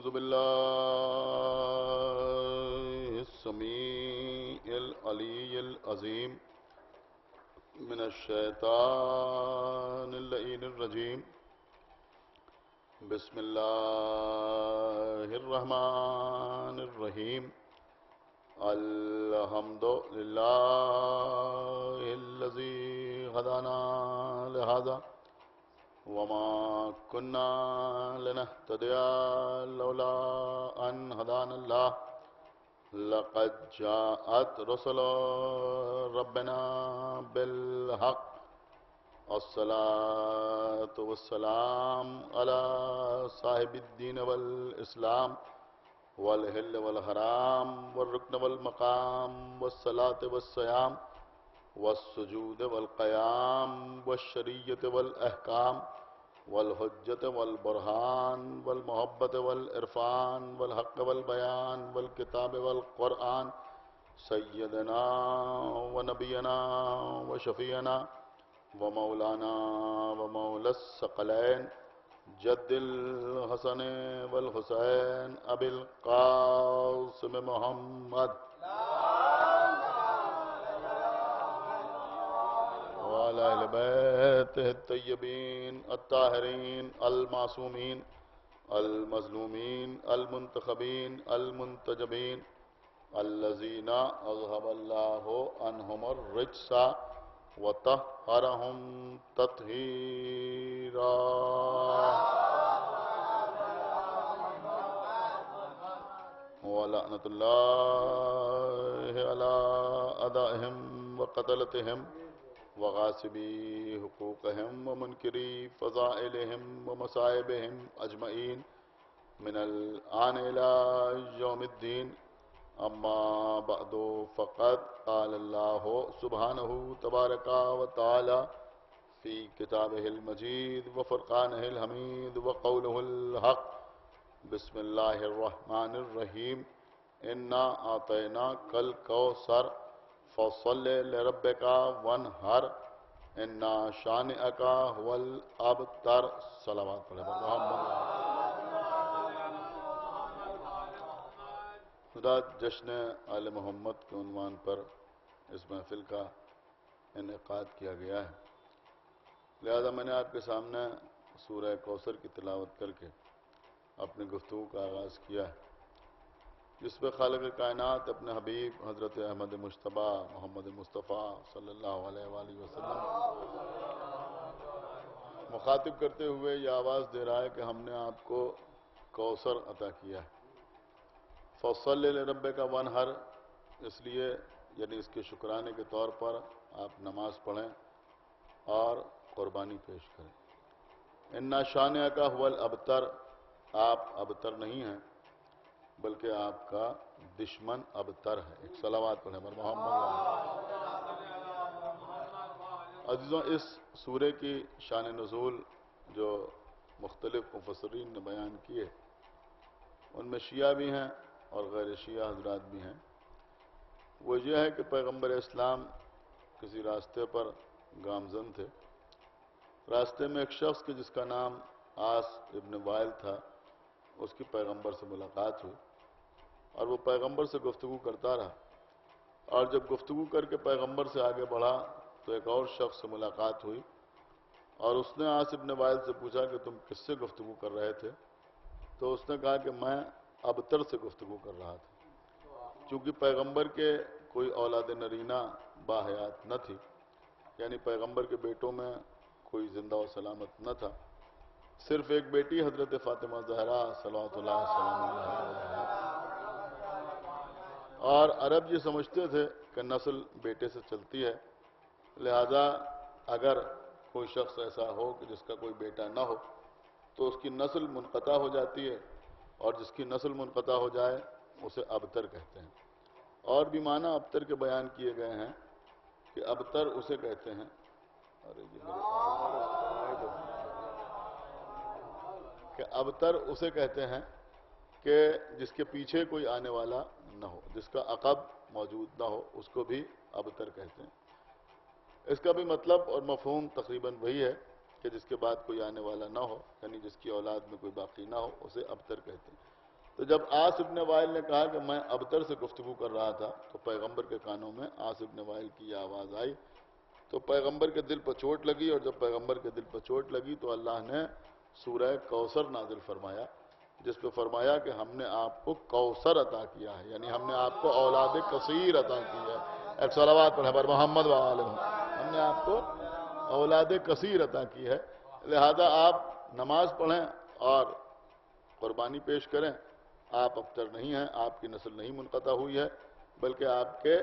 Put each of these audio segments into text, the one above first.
أعوذ بالله السميع العلي العظيم من الشيطان اللعين الرجيم. بسم الله الرحمن الرحيم. الحمد لله الذي هدانا لهذا وما كنا لنهتدي لولا أن هدانا الله. لقد جاءت رسل ربنا بالحق. الصلاة والسلام على صاحب الدين والإسلام والحل والحرام والركن والمقام والصلاة والصيام والسجود والقيام والشريعة والأحكام والحجة والبرهان والمحبة والعرفان والحق والبيان والكتاب والقرآن. سيدنا ونبينا وشفيعنا ومولانا ومولى الثقلين جد الحسن والحسين أبي القاسم محمد وعلى أهل بيته الطيبين الطاهرين المعصومين المظلومين المنتخبين المنتجبين الذين أذهب الله عنهم الرجس وطهرهم تطهيرا. ولعنة الله على أعدائهم وقتلتهم وغاصبي حقوقهم ومنكري فضائلهم ومصائبهم أجمعين من الآن إلى يوم الدين. أما بعد فقد قال الله سبحانه تبارك وتعالى في كتابه المجيد وفرقانه الحميد وقوله الحق. بسم الله الرحمن الرحيم. إنا أعطيناك الكوثر فصل لربك وانحر إنا شانئك هو الأبتر. صلوات محمد. خدا جشن آل محمد کے عنوان پر اس محفل کا انعقاد کیا گیا ہے، لہذا میں نے آپ کے سامنے سورہ کوثر کی تلاوت کر کے اپنی گفتگو کا آغاز کیا ہے، جس پہ خالق کائنات اپنے حبیب حضرت احمد مجتبیٰ محمد مصطفیٰ صلی اللہ علیہ وآلہ وسلم مخاطب کرتے ہوئے یہ آواز دے رہا ہے کہ ہم نے آپ کو کوثر عطا کیا ہے. فصل لربک وانحر، اس لیے یعنی اس کے شکرانے کے طور پر آپ نماز پڑھیں اور قربانی پیش کریں. انا شانئک هو الابتر، آپ ابتر نہیں ہیں بلکہ آپ کا دشمن ابتر ہے. ایک صلوات پڑھیں محمد. عزیزوں، اس سورے کی شان نزول جو مختلف مفسرین نے بیان کیے، ان میں شیعہ بھی ہیں اور غیر شیعہ حضرات بھی ہیں. وہ یہ ہے کہ پیغمبر اسلام کسی راستے پر گامزن تھے. راستے میں ایک شخص کے جس کا نام آس ابن وائل تھا، اس کی پیغمبر سے ملاقات ہوئی اور وہ پیغمبر سے گفتگو کرتا رہا، اور جب گفتگو کر کے پیغمبر سے آگے بڑھا تو ایک اور شخص سے ملاقات ہوئی اور اس نے آس ابن وائل سے پوچھا کہ تم کس سے گفتگو کر رہے تھے؟ تو اس نے کہا کہ میں ابتر سے گفتگو کر رہا تھا. چونکہ پیغمبر کے کوئی اولاد نرینہ باحیات نہ تھی، یعنی پیغمبر کے بیٹوں میں کوئی زندہ و سلامت نہ تھا، صرف ایک بیٹی حضرت فاطمہ زہرا صلوات اللہ وسلم علیہا. اور عرب یہ سمجھتے تھے کہ نسل بیٹے سے چلتی ہے، لہذا اگر کوئی شخص ایسا ہو کہ جس کا کوئی بیٹا نہ ہو تو اس کی نسل منقطع ہو جاتی ہے، اور جس کی نسل منقطع ہو جائے اسے ابتر کہتے ہیں. اور بھی معنی ابتر کے بیان کیے گئے ہیں کہ ابتر اسے کہتے ہیں کہ ابتر اسے کہتے ہیں کہ جس کے پیچھے کوئی آنے والا نہ ہو، جس کا عقب موجود نہ ہو، اس کو بھی ابتر کہتے ہیں. اس کا بھی مطلب اور مفہوم تقریباً وہی ہے کہ جس کے بعد کوئی آنے والا نہ ہو، یعنی جس کی اولاد میں کوئی باقی نہ ہو، اسے ابتر کہتے ہیں. تو جب عاص ابن وائل نے کہا کہ میں ابتر سے گفتگو کر رہا تھا تو پیغمبر کے کانوں میں عاص ابن وائل کی یہ آواز آئی تو پیغمبر کے دل پر چوٹ لگی، اور جب پیغمبر کے دل پر چوٹ لگی تو اللہ نے سورہ کوثر نازل فرمایا، جس پہ فرمایا کہ ہم نے آپ کو کوثر عطا کیا ہے، یعنی ہم نے آپ کو اولاد کثیر عطا کی ہے۔ ایک صلوات پڑھیں بر محمد وآلہ، ہم نے آپ کو اولاد کثیر عطا کی ہے، لہذا آپ نماز پڑھیں اور قربانی پیش کریں۔ آپ ابتر نہیں ہیں، آپ کی نسل نہیں منقطع ہوئی ہے، بلکہ آپ کے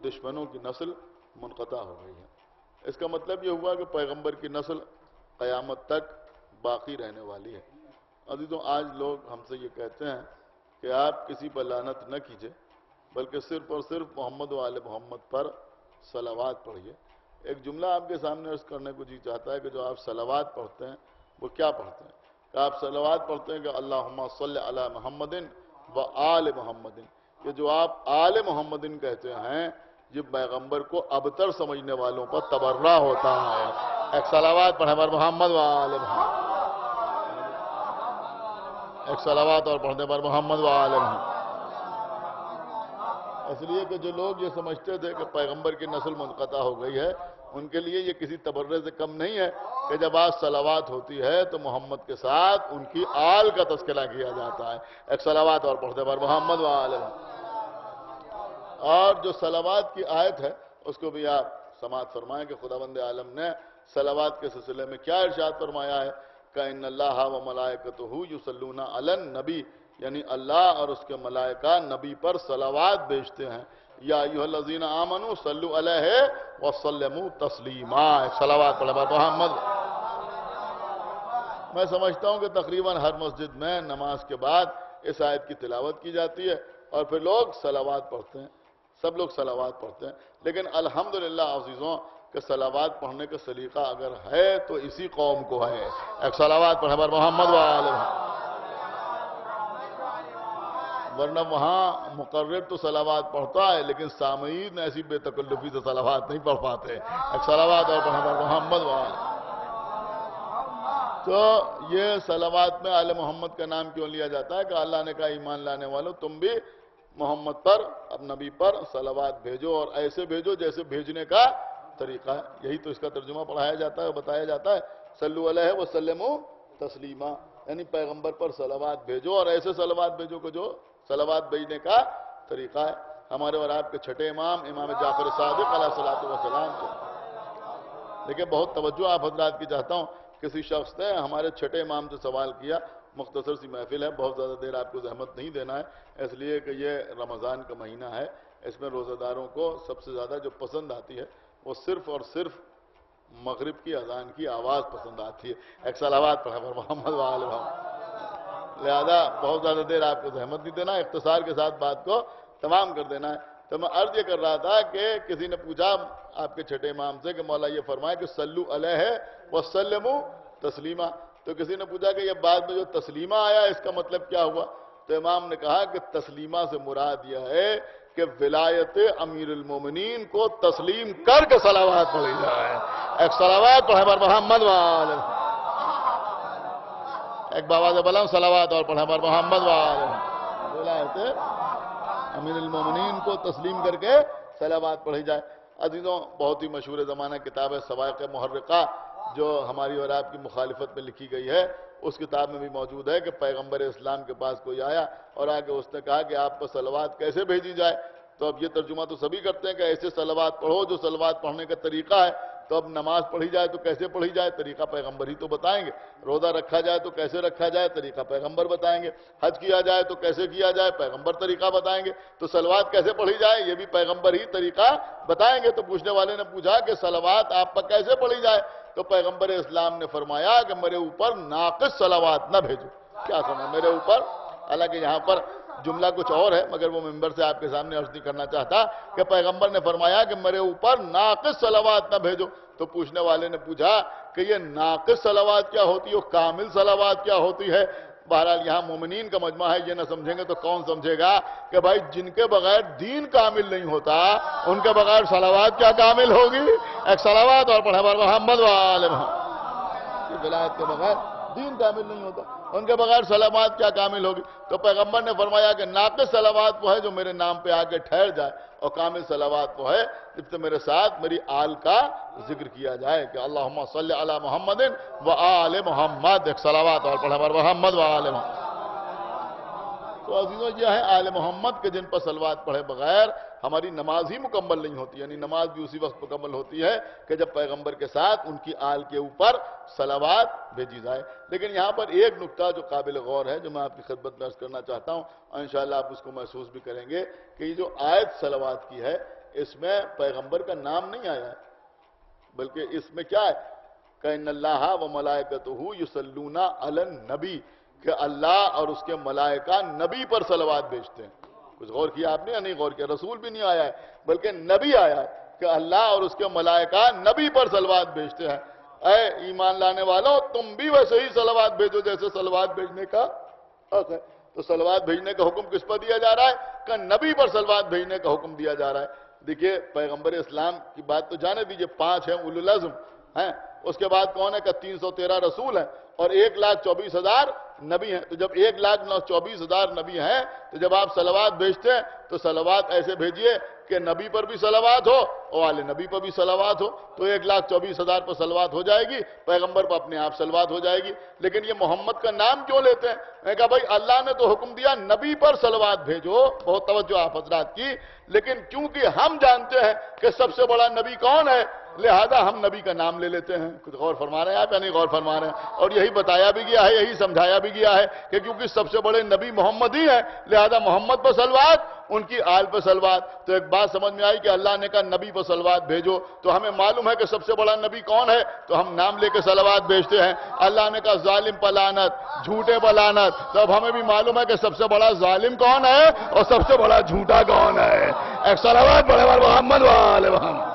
دشمنوں کی نسل منقطع ہو گئی ہے۔ اس کا مطلب یہ ہوا کہ پیغمبر کی نسل قیامت تک باقی رہنے والی ہے۔ عزیزوں، آج لوگ ہم سے یہ کہتے ہیں کہ آپ کسی پر لعنت نہ کیجئے، بلکہ صرف اور صرف محمد و آل محمد پر صلوات پڑھیے۔ ایک جملہ آپ کے سامنے عرض کرنے کو جی چاہتا ہے کہ جو آپ صلوات پڑھتے ہیں وہ کیا پڑھتے ہیں؟ کہ آپ صلوات پڑھتے ہیں کہ اللہم صلی علی محمد و آل محمد، کہ جو آپ آل محمد کہتے ہیں یہ پیغمبر کو ابتر سمجھنے والوں پر تبرہ ہوتا ہے۔ ایک صلوات پڑھیں بر محمد و آل محمد، ایک صلوات اور پڑھنے پر محمد و آل محمد۔ اس لیے کہ جو لوگ یہ سمجھتے تھے کہ پیغمبر کی نسل منقطع ہو گئی ہے، ان کے لیے یہ کسی تبرے سے کم نہیں ہے کہ جب آج صلوات ہوتی ہے تو محمد کے ساتھ ان کی آل کا تذکرہ کیا جاتا ہے۔ ایک صلوات اور پڑھنے پر محمد و آل محمد۔ اور جو صلوات کی آیت ہے اس کو بھی آپ سماعت فرمائیں کہ خداوند عالم نے صلوات کے سلسلے میں کیا ارشاد فرمایا ہے کہ ان اللہ و ملائکتہ یصلون علی النبی، یعنی اللہ اور اس کے ملائکہ نبی پر صلوات بھیجتے ہیں۔ یا ایھا الذین آمنوا صلوا علیہ وسلموا تسلیما، صلوات پڑھیں محمد۔ میں سمجھتا ہوں کہ تقریباً ہر مسجد میں نماز کے بعد اس آیت کی تلاوت کی جاتی ہے اور پھر لوگ صلوات پڑھتے ہیں، سب لوگ صلوات پڑھتے ہیں۔ لیکن الحمدللہ عزیزوں کہ صلوات پڑھنے کا سلیقہ اگر ہے تو اسی قوم کو ہے۔ ایک صلوات پڑھیں بر محمد و آل محمد، ورنہ وہاں مقرر تو صلوات پڑھتا ہے لیکن سامعین ایسی بے تکلفی سے صلوات نہیں پڑھ پاتے۔ ایک صلوات اور پڑھیں بر محمد و آل محمد۔ تو یہ صلوات میں آل محمد کا نام کیوں لیا جاتا ہے کہ اللہ نے کہا ایمان لانے والوں تم بھی محمد پر، اب نبی پر صلوات بھیجو، اور ایسے بھیجو جیسے بھیجنے کا طریقہ ہے۔ یہی تو اس کا ترجمہ پڑھایا جاتا ہے اور بتایا جاتا ہے، صلو علیہ وسلموا تسلیما، یعنی پیغمبر پر صلوات بھیجو اور ایسے صلوات بھیجو کہ جو صلوات بھیجنے کا طریقہ ہے۔ ہمارے اور آپ کے چھٹے امام امام جعفر صادق علیہ الصلوۃ والسلام کو دیکھیں، بہت توجہ آپ حضرات کی چاہتا ہوں۔ کسی شخص نے ہمارے چھٹے امام سے سوال کیا، مختصر سی محفل ہے، بہت زیادہ دیر آپ کو زحمت نہیں دینا ہے، اس لیے کہ یہ رمضان کا مہینہ ہے، اس میں روزہ داروں کو سب سے زیادہ جو پسند آتی ہے وہ صرف اور صرف مغرب کی اذان کی آواز پسند آتی ہے۔ ایک صلوات پڑھیں پر محمد و آل محمد۔ لہذا بہت زیادہ دیر آپ کو زحمت نہیں دینا، اختصار کے ساتھ بات کو تمام کر دینا ہے۔ تو میں عرض یہ کر رہا تھا کہ کسی نے پوچھا آپ کے چھٹے امام سے کہ مولا یہ فرمائے کہ صلو علیہ وسلموا تسلیما، تو کسی نے پوچھا کہ یہ بعد میں جو تسلیمہ آیا اس کا مطلب کیا ہوا؟ تو امام نے کہا کہ تسلیمہ سے مراد یہ ہے کہ ولایت امیر المومنین کو تسلیم کر کے صلوات پڑھی جائے۔ ایک صلوات پڑھیں بر محمد و آل محمد، ایک بآواز بلند صلوات اور پڑھیں بر محمد و آل محمد، ولایت امیر المومنین کو تسلیم کر کے صلوات پڑھی جائے۔ عزیزوں، بہت ہی مشہور زمانہ کتاب ہے سوائق محرقہ، جو ہماری اور آپ کی مخالفت میں لکھی گئی ہے۔ اس کتاب میں بھی موجود ہے کہ پیغمبر اسلام کے پاس کوئی آیا اور آگے اس نے کہا کہ آپ پر صلوات کیسے بھیجی جائے؟ تو اب یہ ترجمہ تو سبھی کرتے ہیں کہ ایسے صلوات پڑھو جو صلوات پڑھنے کا طریقہ ہے۔ تو اب نماز پڑھی جائے تو کیسے پڑھی جائے؟ طریقہ پیغمبر ہی تو بتائیں گے۔ روزہ رکھا جائے تو کیسے رکھا جائے؟ طریقہ پیغمبر بتائیں گے۔ حج کیا جائے تو کیسے کیا جائے؟ پیغمبر طریقہ بتائیں گے۔ تو صلوات کیسے پڑھی جائے؟ یہ بھی پیغمبر ہی طریقہ بتائیں گے۔ تو پوچھنے والے نے پوچھا کہ صلوات آپ پر کیسے پڑھی جائے؟ تو پیغمبر اسلام نے فرمایا کہ میرے اوپر ناقص صلوات نہ بھیجو۔ کیا سنا میرے اوپر؟ حالانکہ یہاں پر جملہ کچھ اور ہے، مگر وہ ممبر سے آپ کے سامنے عرض نہیں کرنا چاہتا کہ پیغمبر نے فرمایا کہ میرے اوپر ناقص صلوات نہ بھیجو۔ تو پوچھنے والے نے پوچھا کہ یہ ناقص صلوات کیا ہوتی ہے اور کامل صلوات کیا ہوتی ہے؟ بہرحال یہاں مومنین کا مجمع ہے، یہ نہ سمجھیں گے تو کون سمجھے گا کہ بھائی جن کے بغیر دین کامل نہیں ہوتا ان کے بغیر صلوات کیا کامل ہوگی؟ ایک صلوات اور پڑھیں بر محمد و آل محمد۔ ولایت کے بغیر دین کامل نہیں ہوتا. ان کے بغیر سلامات کیا کامل ہوگی؟ تو پیغمبر نے فرمایا کہ ناقص صلوات وہ ہے جو میرے نام پہ آ کے ٹھہر جائے، اور کامل صلوات وہ ہے جب سے میرے ساتھ میری آل کا ذکر کیا جائے کہ اللہم صلی علی محمد و آل محمد. ایک صلوات اور پڑھا محمد و آل محمد. تو عزیزوں یہ ہیں آل محمد کے جن پر صلوات پڑھے بغیر ہماری نماز ہی مکمل نہیں ہوتی. یعنی نماز بھی اسی وقت مکمل ہوتی ہے کہ جب پیغمبر کے ساتھ ان کی آل کے اوپر صلوات بھیجی جائے. لیکن یہاں پر ایک نکتہ جو قابل غور ہے جو میں آپ کی خدمت میں عرض کرنا چاہتا ہوں، اور انشاءاللہ آپ اس کو محسوس بھی کریں گے کہ یہ جو آیت صلوات کی ہے اس میں پیغمبر کا نام نہیں آیا ہے، بلکہ اس میں کیا ہے کہ ان اللہ و ملائکتہ یصلون علی النبی، کہ اللہ اور اس کے ملائکہ نبی پر صلوات بھیجتے ہیں. کچھ غور کیا آپ نے یا نہیں غور کیا؟ رسول بھی نہیں آیا ہے بلکہ نبی آیا ہے کہ اللہ اور اس کے ملائکہ نبی پر صلوات بھیجتے ہیں. اے ایمان لانے والوں تم بھی ویسے ہی صلوات بھیجو جیسے صلوات بھیجنے کا حق ہے. تو صلوات بھیجنے کا حکم کس پر دیا جا رہا ہے؟ کہ نبی پر صلوات بھیجنے کا حکم دیا جا رہا ہے. دیکھیے پیغمبر اسلام کی بات تو جانے دیجئے، 5 ہیں اولو العزم ہیں، اس کے بعد کون ہے کہ 313 رسول ہیں اور 1,24,000 نبی ہیں. تو جب 1,24,000 نبی ہیں تو جب آپ صلوات بھیجتے ہیں تو صلوات ایسے بھیجئے کہ نبی پر بھی صلوات ہو اور آل نبی پر بھی صلوات ہو. تو 1,24,000 پر صلوات ہو جائے گی، پیغمبر پر اپنے آپ صلوات ہو جائے گی. لیکن یہ محمد کا نام کیوں لیتے ہیں؟ میں نے کہا بھائی اللہ نے تو حکم دیا نبی پر صلوات بھیجو، بہت توجہ آپ حضرات کی، لیکن کیونکہ ہم جانتے ہیں کہ سب سے بڑا نبی کون ہے لہذا ہم نبی کا نام لے لیتے ہیں. کچھ غور فرما رہے ہیں آپ یا نہیں غور فرما رہے ہیں؟ اور یہی بتایا بھی گیا ہے، یہی سمجھایا بھی گیا ہے کہ کیونکہ سب سے بڑے نبی محمد ہی ہیں لہذا محمد پر صلوات، ان کی آل پر صلوات. تو ایک بات سمجھ میں آئی کہ اللہ نے کہا نبی پر صلوات بھیجو، تو ہمیں معلوم ہے کہ سب سے بڑا نبی کون ہے، تو ہم نام لے کے صلوات بھیجتے ہیں. اللہ نے کہا ظالم پر لعنت، جھوٹے پر لعنت، تو اب ہمیں بھی معلوم ہے کہ سب سے بڑا ظالم کون ہے اور سب سے بڑا جھوٹا کون ہے. ایک صلوات پڑھے محمد و آل محمد.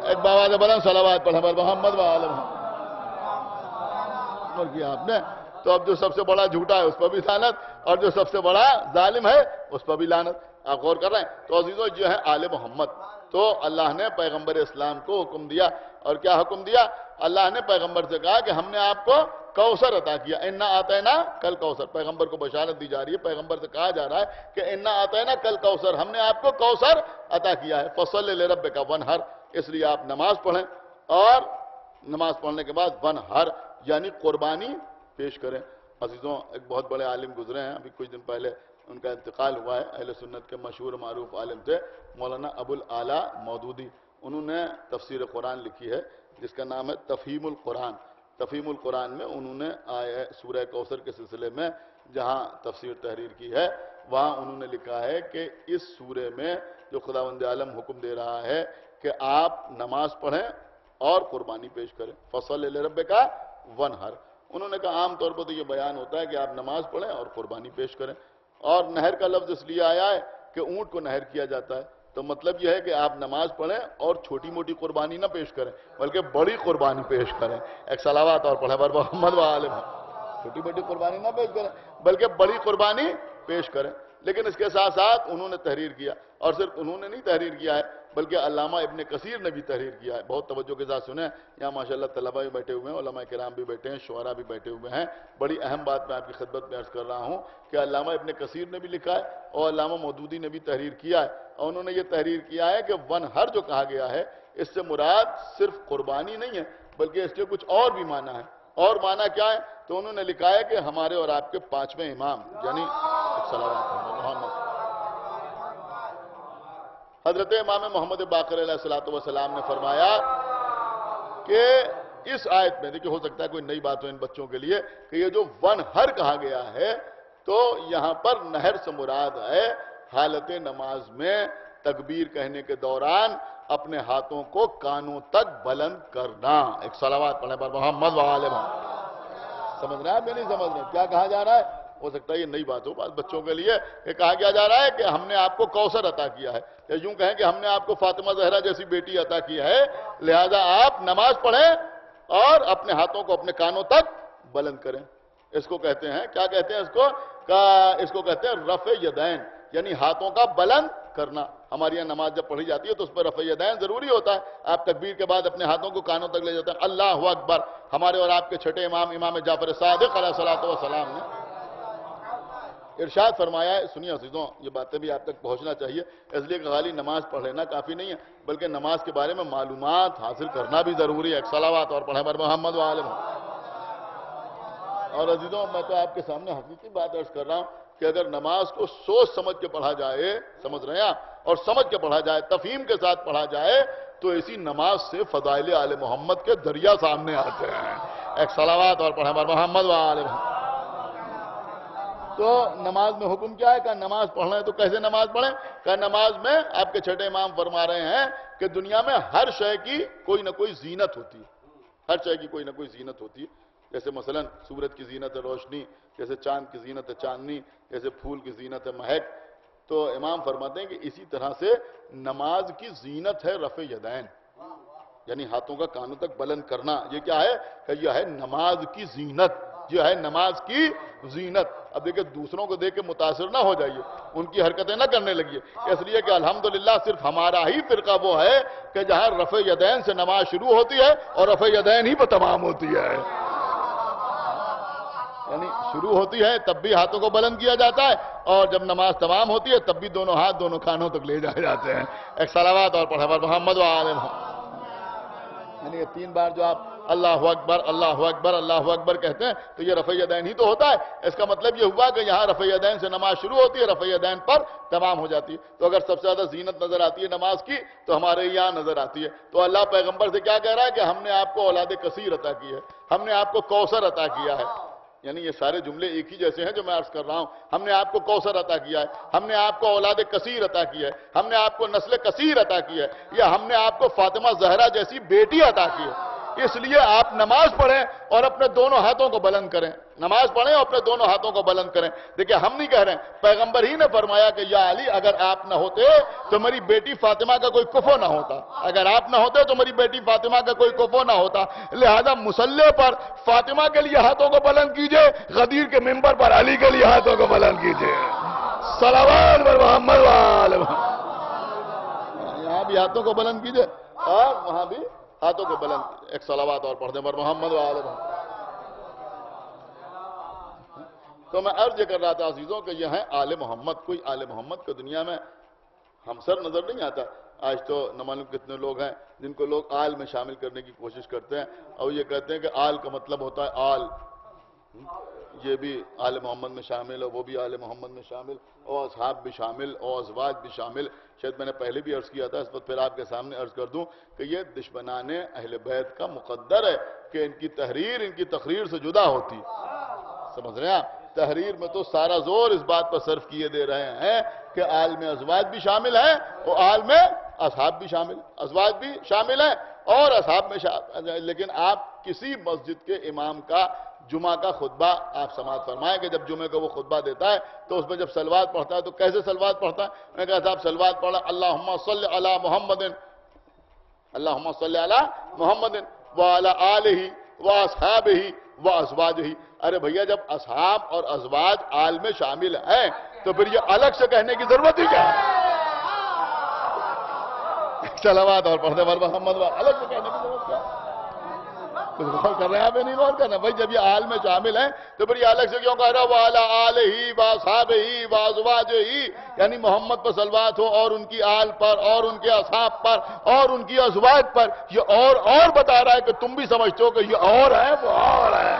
ایک باواز بلند صلوات پڑھے محمد و آل محمد. اور کیا آپ نے؟ تو اب جو سب سے بڑا جھوٹا ہے اس پر بھی لعنت اور جو سب سے بڑا ظالم ہے اس پر بھی لعنت. آپ غور کر رہے ہیں؟ تو عزیزو جو ہے آل محمد، تو اللہ نے پیغمبر اسلام کو حکم دیا. اور کیا حکم دیا؟ اللہ نے پیغمبر سے کہا کہ ہم نے آپ کو کوثر عطا کیا. انا آتینا کل کوثر، پیغمبر کو بشارت دی جا رہی ہے، پیغمبر سے کہا جا رہا ہے کہ انا آتینا کل کوثر، ہم نے آپ کو کوثر عطا کیا ہے. فصل لربک وانحر، اس لیے آپ نماز پڑھیں اور نماز پڑھنے کے بعد وانحر یعنی قربانی پیش کریں. عزیزوں ایک بہت بڑے عالم گزرے ہیں، ابھی کچھ دن پہلے ان کا انتقال ہوا ہے، اہل سنت کے مشہور معروف عالم تھے مولانا ابو الاعلی مودودی. انہوں نے تفسیر قرآن لکھی ہے جس کا نام ہے تفہیم القرآن. تفہیم القرآن میں انہوں نے سورہ کوثر کے سلسلے میں جہاں تفسیر تحریر کی ہے وہاں انہوں نے لکھا ہے کہ اس سورے میں جو خداوند عالم حکم دے رہا ہے کہ آپ نماز پڑھیں اور قربانی پیش کریں. فصل لربک وانحر. انہوں نے کہا عام طور پر تو یہ بیان ہوتا ہے کہ آپ نماز پڑھیں اور قربانی پیش کریں، اور نہر کا لفظ اس لیے آیا ہے کہ اونٹ کو نہر کیا جاتا ہے. تو مطلب یہ ہے کہ آپ نماز پڑھیں اور چھوٹی موٹی قربانی نہ پیش کریں بلکہ بڑی قربانی پیش کریں. ایک صلوات اور پڑھیں محمد و آل محمد. چھوٹی موٹی قربانی نہ پیش کریں بلکہ بڑی قربانی پیش کریں. لیکن اس کے ساتھ ساتھ انہوں نے تحریر کیا، اور صرف انہوں نے نہیں تحریر کیا ہے بلکہ علامہ ابن کثیر نے بھی تحریر کیا ہے. بہت توجہ کے ساتھ سنیں، یہاں ماشاءاللہ طلبہ بھی بیٹھے ہوئے ہیں، علماء کرام بھی بیٹھے ہیں، شعراء بھی بیٹھے ہوئے ہیں. بڑی اہم بات میں آپ کی خدمت میں عرض کر رہا ہوں کہ علامہ ابن کثیر نے بھی لکھا ہے اور علامہ مودودی نے بھی تحریر کیا ہے، اور انہوں نے یہ تحریر کیا ہے کہ وانحر جو کہا گیا ہے اس سے مراد صرف قربانی نہیں ہے بلکہ اس کے کچھ اور بھی معنی ہے. اور معنی کیا ہے؟ تو انہوں نے لکھا ہے کہ ہمارے اور آپ کے 5ویں امام یعنی محمد حضرت امام محمد باقر علیہ السلام نے فرمایا کہ اس آیت میں دیکھیں، ہو سکتا ہے کوئی نئی بات ہو ان بچوں کے لیے کہ یہ جو وانحر کہا گیا ہے تو یہاں پر نہر سے مراد ہے حالت نماز میں تکبیر کہنے کے دوران اپنے ہاتھوں کو کانوں تک بلند کرنا. ایک صلوات پڑھیں پر محمد و آل محمد. سمجھ رہے ہیں آپ یا نہیں سمجھ رہے ہیں؟ کیا کہا جا رہا ہے؟ ہو سکتا ہے یہ نئی بات ہو بچوں کے لیے کہ کہا کیا جا رہا ہے کہ ہم نے آپ کو کوثر عطا کیا ہے، یا یوں کہیں کہ ہم نے آپ کو فاطمہ زہرا جیسی بیٹی عطا کی ہے لہذا آپ نماز پڑھیں اور اپنے ہاتھوں کو اپنے کانوں تک بلند کریں. اس کو کہتے ہیں، کیا کہتے ہیں اس کو کہتے ہیں رفع یدین، یعنی ہاتھوں کا بلند کرنا. ہمارے یہاں نماز جب پڑھی جاتی ہے تو اس پر رفع یدین ضروری ہوتا ہے. آپ تکبیر کے بعد اپنے ہاتھوں کو کانوں تک لے جاتے ہیں. اللہ اکبر. ہمارے اور آپ کے چھٹے امام جعفر صادق علیہ الصلوۃ والسلام نے ارشاد فرمایا ہے. سنیے عزیزوں، یہ باتیں بھی آپ تک پہنچنا چاہیے، اس لیے کہ خالی نماز پڑھ لینا کافی نہیں ہے، بلکہ نماز کے بارے میں معلومات حاصل کرنا بھی ضروری ہے. ایک صلوات اور پڑھیں بر محمد و آل محمد. اور عزیزوں، میں تو آپ کے سامنے حقیقی بات عرض کر رہا ہوں کہ اگر نماز کو سوچ سمجھ کے پڑھا جائے، سمجھ رہے ہیں آپ، اور سمجھ کے پڑھا جائے، تفہیم کے ساتھ پڑھا جائے، تو اسی نماز سے فضائل آل محمد کے دریا سامنے آتے ہیں. ایک صلوات اور پڑھیں بر محمد و آل محمد. تو نماز میں حکم کیا ہے؟ کہ نماز پڑھنا ہے تو کیسے نماز پڑھیں؟ کہ نماز میں آپ کے چھٹے امام فرما رہے ہیں کہ دنیا میں ہر شے کی کوئی نہ کوئی زینت ہوتی ہے. ہر شے کی کوئی نہ کوئی زینت ہوتی ہے. جیسے مثلا سورج کی زینت ہے روشنی، جیسے چاند کی زینت ہے چاندنی، جیسے پھول کی زینت ہے مہک. تو امام فرماتے ہیں کہ اسی طرح سے نماز کی زینت ہے رفع یدین، یعنی ہاتھوں کا کانوں تک بلند کرنا. یہ کیا ہے؟ کہ یہ ہے نماز کی زینت، یہ ہے نماز کی زینت. اب دیکھیں دوسروں کو دیکھ کے متاثر نہ ہو جائیے، ان کی حرکتیں نہ کرنے لگیے، اس لیے کہ الحمدللہ صرف ہمارا ہی فرقہ وہ ہے کہ جہاں رفع یدین سے نماز شروع ہوتی ہے اور رفع یدین ہی پہ تمام ہوتی ہے. یعنی شروع ہوتی ہے تب بھی ہاتھوں کو بلند کیا جاتا ہے، اور جب نماز تمام ہوتی ہے تب بھی دونوں ہاتھ دونوں کانوں تک لے جائے جاتے ہیں. ایک صلوات اور پڑھیں بر محمد و آل محمد. یعنی یہ 3 بار جو آپ اللہ اکبر اللہ اکبر اللہ اکبر کہتے ہیں تو یہ رفع یدین ہی تو ہوتا ہے. اس کا مطلب یہ ہوا کہ یہاں رفع یدین سے نماز شروع ہوتی ہے، رفع یدین پر تمام ہو جاتی ہے. تو اگر سب سے زیادہ زینت نظر آتی ہے نماز کی تو ہمارے یہاں نظر آتی ہے. تو اللہ پیغمبر سے کیا کہہ رہا ہے؟ کہ ہم نے آپ کو اولاد کثیر عطا کی ہے، ہم نے آپ کو کوثر عطا کیا ہے. یعنی یہ سارے جملے ایک ہی جیسے ہیں جو میں عرض کر رہا ہوں. ہم نے آپ کو کوثر عطا کیا ہے، ہم نے آپ کو اولاد کثیر عطا کی ہے، ہم نے آپ کو نسل کثیر عطا کی ہے، یا ہم نے آپ کو فاطمہ زہرا جیسی بیٹی عطا کی ہے. اس لیے آپ نماز پڑھیں اور اپنے دونوں ہاتھوں کو بلند کریں. نماز پڑھیں اور اپنے دونوں ہاتھوں کو بلند کریں. دیکھیں ہم نہیں کہہ رہے ہیں، پیغمبر ہی نے فرمایا کہ یا علی اگر آپ نہ ہوتے تو میری بیٹی فاطمہ کا کوئی کفو نہ ہوتا، اگر آپ نہ ہوتے تو میری بیٹی فاطمہ کا کوئی کفو نہ ہوتا. لہذا مصلی پر فاطمہ کے لیے ہاتھوں کو بلند کیجئے، غدیر کے منبر پر علی کے لیے ہاتھوں کو بلند کیجئے. صلوات بر محمد و آل محمد. یہاں بھی ہاتھوں کو بلند کیجئے اور وہاں بھی ہاتھوں کو بلند. ایک صلوات اور پڑھ دیں بر محمد و آل محمد. تو میں عرض یہ کر رہا تھا عزیزوں کہ یہ ہیں آل محمد. کوئی آل محمد کو دنیا میں ہمسر نظر نہیں آتا. آج تو نہ معلوم کتنے لوگ ہیں جن کو لوگ آل میں شامل کرنے کی کوشش کرتے ہیں، اور یہ کہتے ہیں کہ آل کا مطلب ہوتا ہے آل، یہ بھی آل محمد میں شامل ہے، وہ بھی آل محمد میں شامل، اور اصحاب بھی شامل، اور ازواج بھی شامل. شاید میں نے پہلے بھی عرض کیا تھا، اس وقت پھر آپ کے سامنے عرض کر دوں کہ یہ دشمنان اہل بیت کا مقدر ہے کہ ان کی تحریر ان کی تقریر سے جدا ہوتی. سمجھ رہے ہیں آپ؟ تحریر میں تو سارا زور اس بات پر صرف کیے دے رہے ہیں کہ آل میں ازواج بھی شامل ہیں اور آل میں اصحاب بھی شامل، ازواج بھی شامل ہیں اور اصحاب میں شامل. لیکن آپ کسی مسجد کے امام کا جمعہ کا خطبہ آپ سماعت فرمائیں کہ جب جمعہ کو وہ خطبہ دیتا ہے تو اس میں جب صلوات پڑھتا ہے تو کیسے صلوات پڑھتا ہے؟ میں کہا صاحب صلوات پڑھا اللہم صلی علی محمد، اللہم صلی علی محمد وعلی آلہ واصحابہ وازواجہ. ارے بھیا جب اصحاب اور ازواج آل میں شامل ہیں تو پھر یہ الگ سے کہنے کی ضرورت ہی کیا ہے؟ صلوات اور پڑھتے بر محمد الگ سے کہنے کی ضرورت کیا ہے؟ کچھ غور کر رہے ہیں آپ؟ نہیں غور کرنا بھائی. جب یہ آل میں شامل ہیں تو پھر یہ الگ سے کیوں کہہ رہا ہے وَعَلَىٰ آلِهِ وَأَصْحَابِهِ وَأَزْوَاجِهِ؟ یعنی محمد پر صلوات ہو اور ان کی آل پر اور ان کے اصحاب پر اور ان کی ازواج پر. یہ اور بتا رہا ہے کہ تم بھی سمجھتے ہو کہ یہ اور ہے وہ اور ہے.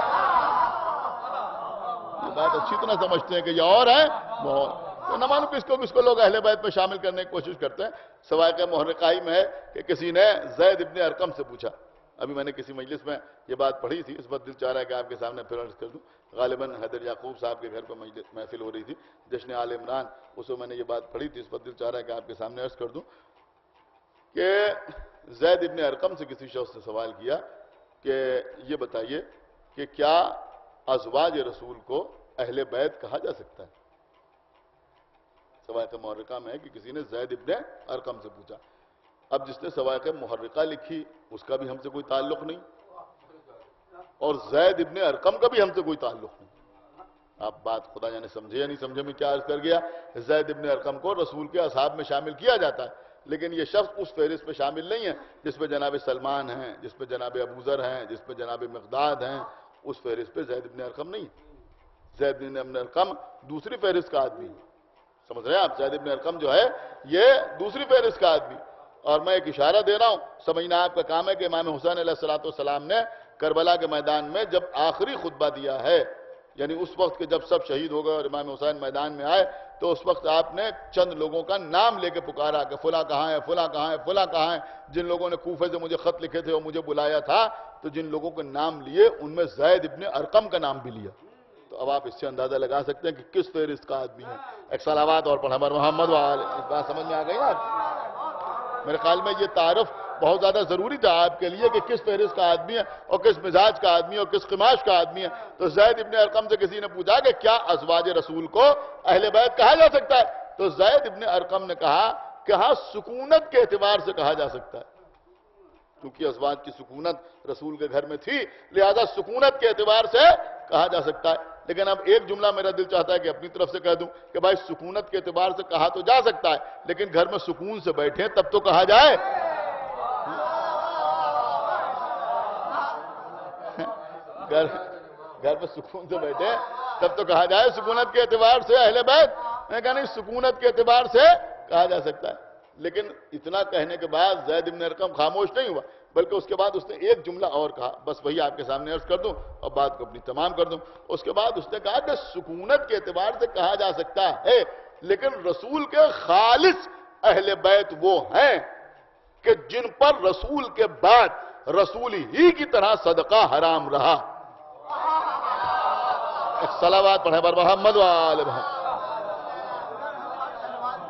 یہ بات اچھی طرح سمجھتے ہیں کہ یہ اور ہے وہ اور. تو نہ معلوم کس کو لوگ اہل بیت میں شامل کرنے کی کوشش کرتے ہیں. سوائے محرقائی میں ہے کہ کسی نے زید ابن ارقم سے پوچھا. ابھی میں نے کسی مجلس میں یہ بات پڑھی تھی، اس وقت دل چاہ رہا ہے کہ آپ کے سامنے پھر عرض کر دوں. غالباً حیدر یعقوب صاحب کے گھر پر محفل ہو رہی تھی، جشن آل عمران. اس میں نے یہ بات پڑھی تھی، اس وقت دل چاہ رہا ہے کہ آپ کے سامنے عرض کر دوں کہ زید ابن ارقم سے کسی شخص نے سوال کیا کہ یہ بتائیے کہ کیا ازواج رسول کو اہل بیت کہا جا سکتا ہے؟ سوائق محرقہ میں ہے کہ کسی نے زید ابن ارقم سے پوچھا. اب جس نے سوائق محرقہ لکھی اس کا بھی ہم سے کوئی تعلق نہیں، اور زید ابن ارقم کا بھی ہم سے کوئی تعلق نہیں. آپ بات خدا جانے سمجھے یا نہیں سمجھے، میں کیا عرض کر گیا، زید ابن ارقم کو رسول کے اصحاب میں شامل کیا جاتا ہے، لیکن یہ شخص اس فہرست پہ شامل نہیں ہے جس پہ جناب سلمان ہیں، جس پہ جناب ابو ذر ہیں، جس پہ جناب مقداد ہیں، اس فہرست پہ زید ابن ارقم نہیں ہے۔ زید ابن ارقم دوسری فہرست کا آدمی ہے، سمجھ رہے ہیں آپ، زید ابن ارقم جو ہے یہ دوسری فہرست کا آدمی، اور میں ایک اشارہ دے رہا ہوں، سمجھنا آپ کا کام ہے کہ امام حسین علیہ السلام نے کربلا کے میدان میں جب آخری خطبہ دیا ہے، یعنی اس وقت کہ جب سب شہید ہو گئے اور امام حسین میدان میں آئے، تو اس وقت آپ نے چند لوگوں کا نام لے کے پکارا کہ فلاں کہاں ہے، فلاں کہاں ہے، فلاں کہاں ہے، جن لوگوں نے کوفے سے مجھے خط لکھے تھے اور مجھے بلایا تھا، تو جن لوگوں کے نام لیے ان میں زید ابن ارقم کا نام بھی لیا۔ تو اب آپ اس سے اندازہ لگا سکتے ہیں کہ کس فہرست کا آدمی ہے۔ ایک صلوات اور پڑھا محمد وآلہ، اس بات سمجھ میں آ گئی نا؟ میرے خیال میں یہ تعارف بہت زیادہ ضروری تھا آپ کے لیے کہ کس فہرست کا آدمی ہے اور کس مزاج کا آدمی ہے اور کس قماش کا آدمی ہے۔ تو زید ابن ارقم سے کسی نے پوچھا کہ کیا ازواج رسول کو اہل بیت کہا جا سکتا ہے؟ تو زید ابن ارقم نے کہا کہ ہاں، سکونت کے اعتبار سے کہا جا سکتا ہے، کیونکہ ازواج کی سکونت رسول کے گھر میں تھی، لہذا سکونت کے اعتبار سے کہا جا سکتا ہے۔ لیکن اب ایک جملہ میرا دل چاہتا ہے کہ اپنی طرف سے کہہ دوں کہ بھائی سکونت کے اعتبار سے کہا تو جا سکتا ہے، لیکن گھر میں سکون سے بیٹھیں تب تو کہا جائے۔ گھر میں سکون سے بیٹھے تب تو کہا جائے سکونت کے اعتبار سے اہل بیت۔ میں نے کہا نہیں، سکونت کے اعتبار سے کہا جا سکتا ہے۔ لیکن اتنا کہنے کے بعد زید ابن ارقم خاموش نہیں ہوا، بلکہ اس کے بعد اس نے ایک جملہ اور کہا، بس وہی آپ کے سامنے عرض کر دوں اور بات کو اپنی تمام کر دوں۔ اس کے بعد اس نے کہا کہ سکونت کے اعتبار سے کہا جا سکتا ہے، لیکن رسول کے خالص اہل بیت وہ ہیں کہ جن پر رسول کے بعد رسول ہی کی طرح صدقہ حرام رہا۔ ایک صلوات پڑھیں بر محمد وآل محمد۔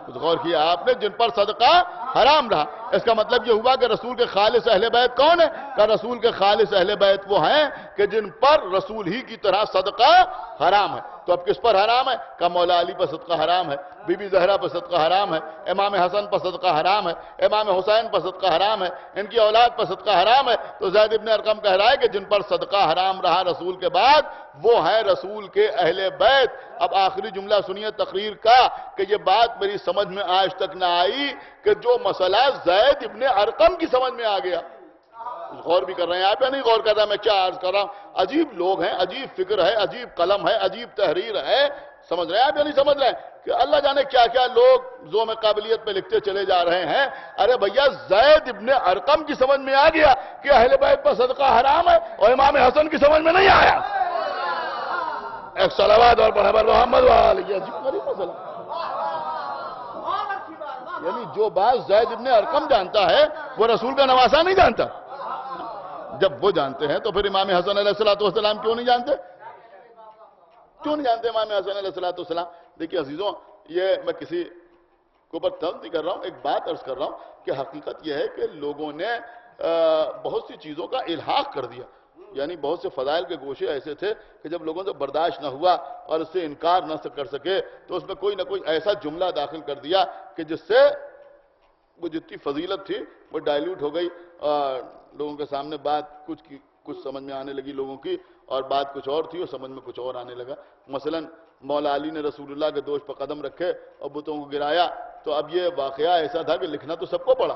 کچھ غور کیا آپ نے، جن پر صدقہ حرام رہا، اس کا مطلب یہ ہوا کہ رسول کے خالص اہل بیت کون ہے؟ کہ رسول کے خالص اہل بیت وہ ہیں کہ جن پر رسول ہی کی طرح صدقہ حرام ہے۔ تو اب کس پر حرام ہے؟ کہ مولا علی پر صدقہ حرام ہے، بی بی زہرا پر صدقہ حرام ہے، امام حسن پر صدقہ حرام ہے، امام حسین پر صدقہ حرام ہے، ان کی اولاد پر صدقہ حرام ہے۔ تو زید ابن ارقم کہہ رہا ہے کہ جن پر صدقہ حرام رہا رسول کے بعد وہ ہیں رسول کے اہل بیت۔ اب آخری جملہ سنیے تقریر کا کہ یہ بات میری سمجھ میں آج تک نہ آئی کہ جو مسئلہ زید ابن ارقم کی سمجھ میں آ گیا۔ غور بھی کر رہے ہیں آپ یا نہیں غور کر رہا؟ میں کیا عرض کر رہا ہوں؟ عجیب لوگ ہیں، عجیب فکر ہے، عجیب قلم ہے، عجیب تحریر ہے، سمجھ رہے ہیں آپ یا نہیں سمجھ رہے ہیں؟ کہ اللہ جانے کیا کیا لوگ ذوق قابلیت پہ لکھتے چلے جا رہے ہیں۔ ارے بھیا، زید ابن ارقم کی سمجھ میں آ گیا کہ اہل بیت پر صدقہ حرام ہے، اور امام حسن کی سمجھ میں نہیں آیا۔ ایک صلوات اور پڑھیں بر محمد وآلہ۔ یہ عجیب غریب مسئلہ، یعنی جو بات زید ابن ارقم جانتا ہے وہ رسول کا نواسہ نہیں جانتا۔ جب وہ جانتے ہیں تو پھر امام حسن علیہ السلام کیوں نہیں جانتے؟ کیوں نہیں جانتے امام حسن علیہ السلام؟ دیکھیے عزیزوں، یہ میں کسی کے اوپر طنز نہیں کر رہا ہوں، ایک بات عرض کر رہا ہوں کہ حقیقت یہ ہے کہ لوگوں نے بہت سی چیزوں کا الحاق کر دیا، یعنی بہت سے فضائل کے گوشے ایسے تھے کہ جب لوگوں سے برداشت نہ ہوا اور اس سے انکار نہ کر سکے تو اس میں کوئی نہ کوئی ایسا جملہ داخل کر دیا کہ جس سے وہ جتنی فضیلت تھی وہ ڈائلیوٹ ہو گئی، اور لوگوں کے سامنے بات کچھ سمجھ میں آنے لگی لوگوں کی، اور بات کچھ اور تھی اور سمجھ میں کچھ اور آنے لگا۔ مثلا مولا علی نے رسول اللہ کے دوش پر قدم رکھے اور بتوں کو گرایا، تو اب یہ واقعہ ایسا تھا کہ لکھنا تو سب کو پڑا،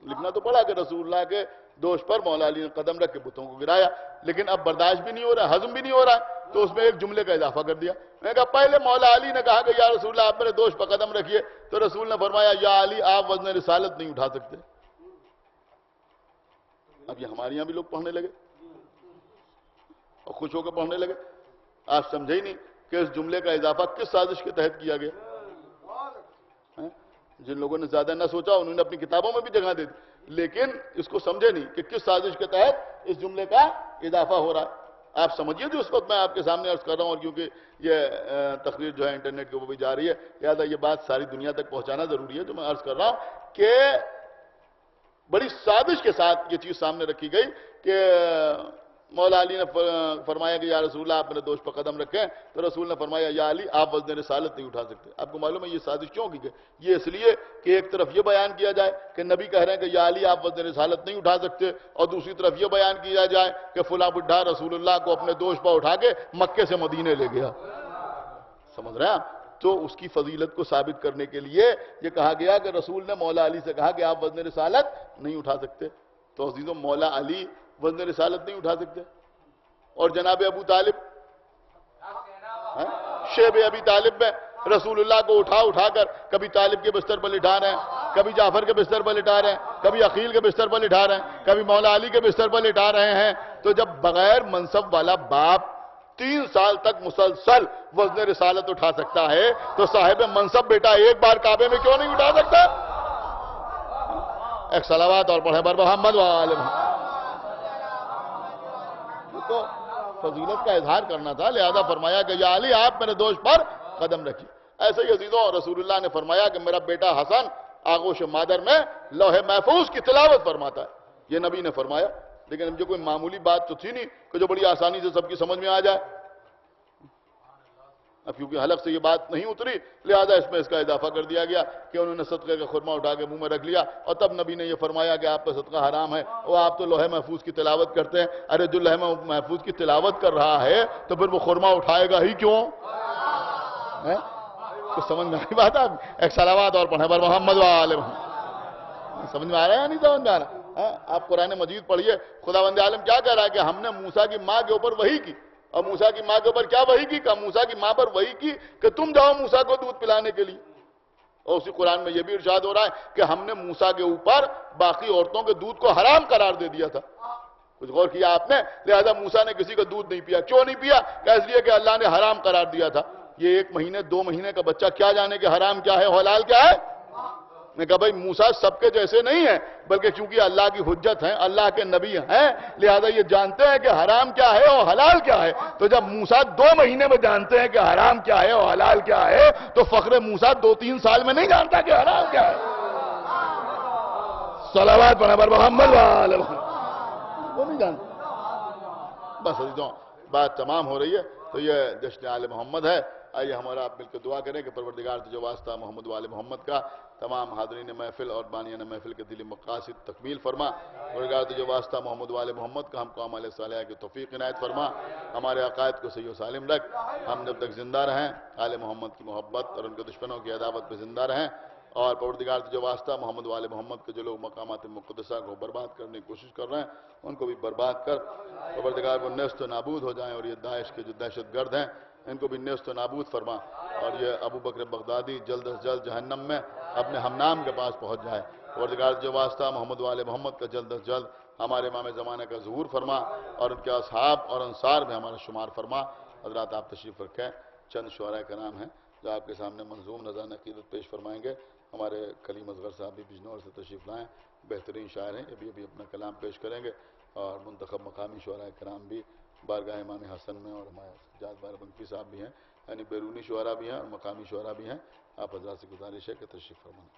لکھنا تو پڑا کہ رسول اللہ کے دوش پر مولا علی نے قدم رکھ کے بتوں کو گرایا، لیکن اب برداشت بھی نہیں ہو رہا، ہضم بھی نہیں ہو رہا، تو اس میں ایک جملے کا اضافہ کر دیا۔ میں نے کہا پہلے مولا علی نے کہا کہ یا رسول اللہ آپ میرے دوش پر قدم رکھیے، تو رسول نے فرمایا یا علی آپ وزن رسالت نہیں اٹھا سکتے۔ اب یہ ہمارے یہاں بھی لوگ پڑھنے لگے اور خوش ہو کے پڑھنے لگے۔ آپ سمجھے ہی نہیں کہ اس جملے کا اضافہ کس سازش کے تحت کیا گیا۔ جن لوگوں نے زیادہ نہ سوچا انہوں نے اپنی کتابوں میں بھی جگہ دے دی، لیکن اس کو سمجھے نہیں کہ کس سازش کے تحت اس جملے کا اضافہ ہو رہا ہے۔ آپ سمجھیے جو اس وقت میں آپ کے سامنے عرض کر رہا ہوں، اور کیونکہ یہ تقریر جو ہے انٹرنیٹ کے اوپر بھی جا رہی ہے، لہٰذا یہ بات ساری دنیا تک پہنچانا ضروری ہے۔ جو میں عرض کر رہا ہوں کہ بڑی سازش کے ساتھ یہ چیز سامنے رکھی گئی کہ مولا علی نے فرمایا کہ یا رسول اللہ آپ میرے دوست پر قدم رکھیں، تو رسول نے فرمایا یا علی آپ وزن رسالت نہیں اٹھا سکتے۔ آپ کو معلوم ہے یہ سازش کیوں کی گئی؟ یہ اس لیے کہ ایک طرف یہ بیان کیا جائے کہ نبی کہہ رہے ہیں کہ یا علی آپ وزن رسالت نہیں اٹھا سکتے، اور دوسری طرف یہ بیان کیا جائے کہ فلاں بڈھا رسول اللہ کو اپنے دوست پر اٹھا کے مکے سے مدینے لے گیا۔ سمجھ رہے ہیں آپ؟ تو اس کی فضیلت کو ثابت کرنے کے لیے یہ کہا گیا کہ رسول نے مولا علی سے کہا کہ آپ وزن رسالت نہیں اٹھا سکتے۔ تو عزیزوں مولا علی وزن رسالت نہیں اٹھا سکتے، اور جناب ابو طالب شیب ابی طالب میں رسول اللہ کو اٹھا کر کبھی طالب کے بستر پر لٹا رہے ہیں، کبھی جعفر کے بستر پر لٹا رہے ہیں، کبھی عقیل کے بستر پر لٹا رہے ہیں، کبھی مولا علی کے بستر پر لٹا رہے ہیں۔ تو جب بغیر منصب والا باپ 3 سال تک مسلسل وزن رسالت اٹھا سکتا ہے تو صاحب منصب بیٹا ایک بار کعبے میں کیوں نہیں اٹھا سکتا؟ ایک صلوات اور پڑھیں بر محمد و آل محمد۔ تو فضیلت کا اظہار کرنا تھا، لہذا فرمایا کہ یا علی آپ میرے دوست پر قدم رکھیے۔ ایسے ہی عزیزوں رسول اللہ نے فرمایا کہ میرا بیٹا حسن آغوش مادر میں لوح محفوظ کی تلاوت فرماتا ہے، یہ نبی نے فرمایا۔ لیکن جو کوئی معمولی بات تو تھی نہیں کہ جو بڑی آسانی سے سب کی سمجھ میں آ جائے۔ اب کیونکہ حلق سے یہ بات نہیں اتری لہذا اس میں اس کا اضافہ کر دیا گیا کہ انہوں نے صدقے کا خرمہ اٹھا کے منہ میں رکھ لیا، اور تب نبی نے یہ فرمایا کہ آپ کا صدقہ حرام ہے، اور آپ تو لوح محفوظ کی تلاوت کرتے ہیں۔ ارے جو لوح محفوظ کی تلاوت کر رہا ہے تو پھر وہ خرمہ اٹھائے گا ہی کیوں؟ کچھ سمجھ میں آئی بات؟ آپ ایک صلوات اور پڑھیں بر محمد و آل محمد۔ سمجھ میں آ رہا ہے یا نہیں سمجھ میں آ رہا ہے؟ آپ قرآن مجید پڑھیے، خداوند عالم کیا کہہ رہا ہے کہ ہم نے موسیٰ کی ماں کے اوپر وحی کی، اور موسیٰ کی ماں کے اوپر کیا وحی کی؟ کہ موسیٰ کی ماں پر وحی کی کہ تم جاؤ موسیٰ کو دودھ پلانے کے لیے۔ اور اسی قرآن میں یہ بھی ارشاد ہو رہا ہے کہ ہم نے موسیٰ کے اوپر باقی عورتوں کے دودھ کو حرام قرار دے دیا تھا۔ کچھ غور کیا آپ نے؟ لہذا موسیٰ نے کسی کا دودھ نہیں پیا۔ کیوں نہیں پیا؟ کہ اس لیے کہ اللہ نے حرام قرار دیا تھا۔ یہ 1 مہینے 2 مہینے کا بچہ کیا جانے کہ حرام کیا ہے حلال کیا ہے؟ نے کہا بھائی موسیٰ سب کے جیسے نہیں ہیں، بلکہ چونکہ اللہ کی حجت ہیں، اللہ کے نبی ہیں، لہذا یہ جانتے ہیں کہ حرام کیا ہے اور حلال کیا ہے۔ تو جب موسیٰ 2 مہینے میں جانتے ہیں کہ حرام کیا ہے اور حلال کیا ہے تو فخر موسیٰ 2-3 سال میں نہیں جانتا کہ حرام کیا ہے۔ صلوات پڑھیں بر محمد و آل محمد۔ وہ نہیں جانتا۔ بس عزیزوں بات تمام ہو رہی ہے، تو یہ جشن آل محمد ہے۔ آئیے ہمارا آپ مل کے دعا کریں کہ پروردگار تجھے واسطہ محمد و آل محمد کا تمام حاضرین محفل اور بانیان محفل کے دلی مقاصد تکمیل فرما۔ پروردگار تجھے واسطہ محمد و آل محمد کا ہم کو اعمال صالحہ کی توفیق عنایت فرما۔ ہمارے عقائد کو صحیح و سالم رکھ، ہم جب تک زندہ رہیں آل محمد کی محبت اور ان کے دشمنوں کی عداوت پہ زندہ رہیں، اور پروردگار تجھے واسطہ محمد و آل محمد کے جو لوگ مقامات مقدسہ کو برباد کرنے کی کوشش کر رہے ہیں ان کو بھی برباد کر، پروردگار وہ نیست و نابود ہو جائیں، اور یہ داعش کے جو دہشت گرد ہیں ان کو بھی نیست و نابود فرما، اور یہ ابو بکر بغدادی جلد از جلد جہنم میں اپنے ہمنام کے پاس پہنچ جائے۔ پروردگار جو واسطہ محمد و آل محمد کا جلد از جلد ہمارے امام زمانہ کا ظہور فرما، اور ان کے اصحاب اور انصار میں ہمارا شمار فرما۔ حضرات آپ تشریف رکھیں، چند شعراء کرام ہیں جو آپ کے سامنے منظوم نذرانہ عقیدت پیش فرمائیں گے۔ ہمارے کلیم اصغر صاحب بھی بجنور سے تشریف لائیں، بہترین شاعر ہیں، یہ بھی اپنا کلام پیش کریں گے، اور منتخب مقامی شعراء کرام بھی بارگاہ امام حسن میں، اور ہمارے جاز بار بنفی صاحب بھی ہیں، یعنی بیرونی شعراء بھی ہیں اور مقامی شعراء بھی ہیں۔ آپ حضرات سے گزارش ہے کہ تشریف فرمائیں۔